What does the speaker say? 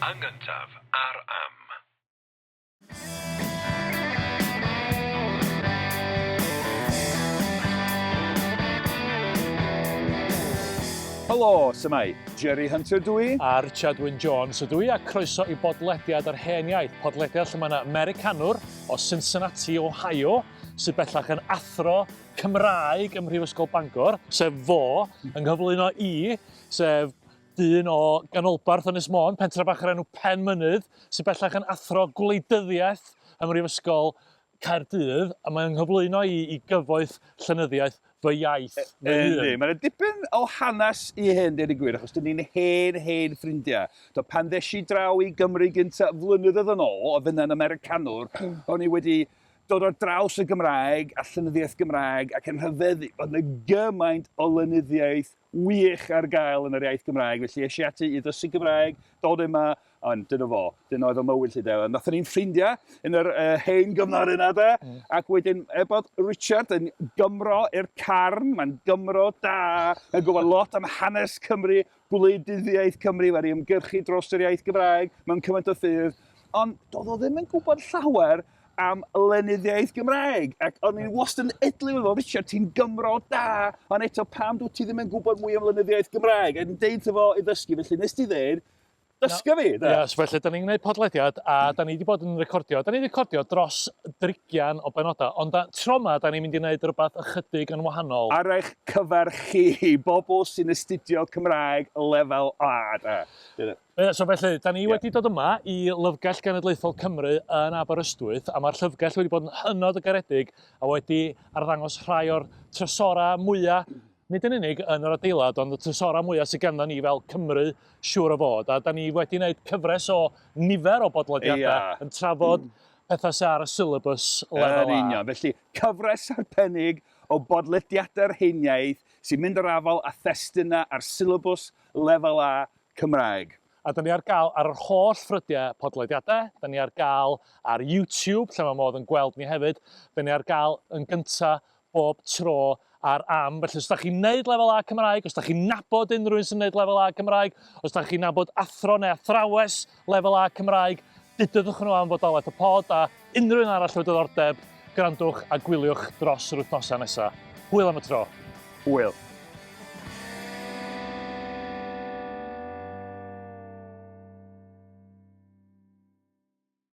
Yn gyntaf, ar am. Helo, Symai, Jerry Hunter dwi. A Richardwyn Jones ydw i, a croeso i Podlediad ar Hen Iaith. Podlediad lle mae yna Americanwr o Cincinnati, Ohio, sydd bellach yn athro Cymraeg ym Mhrifysgol Bangor, sef fo, yng nghyflwyno i, sef dyn o ganolbarth Ynys Môn, pentra bach ar enw Penmynydd, sydd bellach yn athro gwleidyddiaeth ym Mhrifysgol Caerdydd, a mae'n nghyflwyno i gyfoeth llenyddiaeth fy iaith. Mae'n dipyn o hanes i hyn, dyn ni'n gwir, achos dyn ni'n hen ffrindiau. Pan ddes i draw i Gymru gyntaf flynyddoedd yn ôl, o fyna'n Americanwr, o'n i wedi dod ar draws y Gymraeg a llenyddiaeth Gymraeg ac yn rhyfeddu bod yna gymaint o lenyddiaeth wych ar gael yn yr iaith Gymraeg. Felly eisiau ati i ddysgu Gymraeg, dod yma, ond dyna fo, dyna oedd y mywyd lle dew. Nathon ni'n ffrindiau yn yr hen gyfnod yna de, ac wedyn bod Richard yn Gymro i'r carn, mae'n Gymro da, yn gwybod lot am hanes Cymru, gwleidyddiaeth Cymru, wedi ymgyrchu dros yr iaith Gymraeg, mewn cymaint o ffyrdd, ond doedd o ddim yn gwybod llawer am lenyddiaeth Gymraeg. Ac o'n i'n wastad yn edliw efo, Richard, ti'n Gymro da, ond eto pam dwi ti ddim yn gwybod mwy am lenyddiaeth Gymraeg? Yn deud efo i ddysgu, felly nes ti ddeud, dysgu fi, da? Ie, so felly, da ni'n gwneud podlediad a da ni wedi bod yn recordio. Da ni wedi recordio dros 30 o benodau, ond tro yma, da ni'n mynd i wneud rhywbeth ychydig yn wahanol. Ar eich cyfer chi, bobl sy'n astudio Cymraeg Lefel A, da. So felly, da ni wedi dod yma i Lyfrgell Genedlaethol Cymru yn Aberystwyth, a mae'r llyfrgell wedi bod yn hynod o garedig a wedi arddangos rhai o'r trysora mwyaf, nid yn unig yn yr adeilad, ond y trysora mwyaf sydd ganddo ni fel Cymru siŵr o fod. A da ni wedi gwneud cyfres o nifer o bodlediadau yn trafod pethau sydd ar y syllabus Lefel A. Union. Felly, cyfres arbennig o bodlediadau'r Hen Iaith sy'n mynd ar afal a thestuna ar syllabus Lefel A Cymraeg. A da ni ar gael ar yr holl ffrydiau podlediadau, da ni ar gael ar YouTube, lle mae modd yn gweld ni hefyd, da ni ar gael yn gyntaf bob tro ar am. Felly, os da chi'n neud Lefel A Cymraeg, os da chi'n nabod unrhyw un sy'n neud Lefel A Cymraeg, os da chi'n nabod athro neu athrawes Lefel A Cymraeg, dydydwch nhw am fodolaeth y pod a unrhyw un arall o diddordeb, grandwch a gwiliwch dros yr wythnosau nesaf. Hwyl am y tro. Hwyl.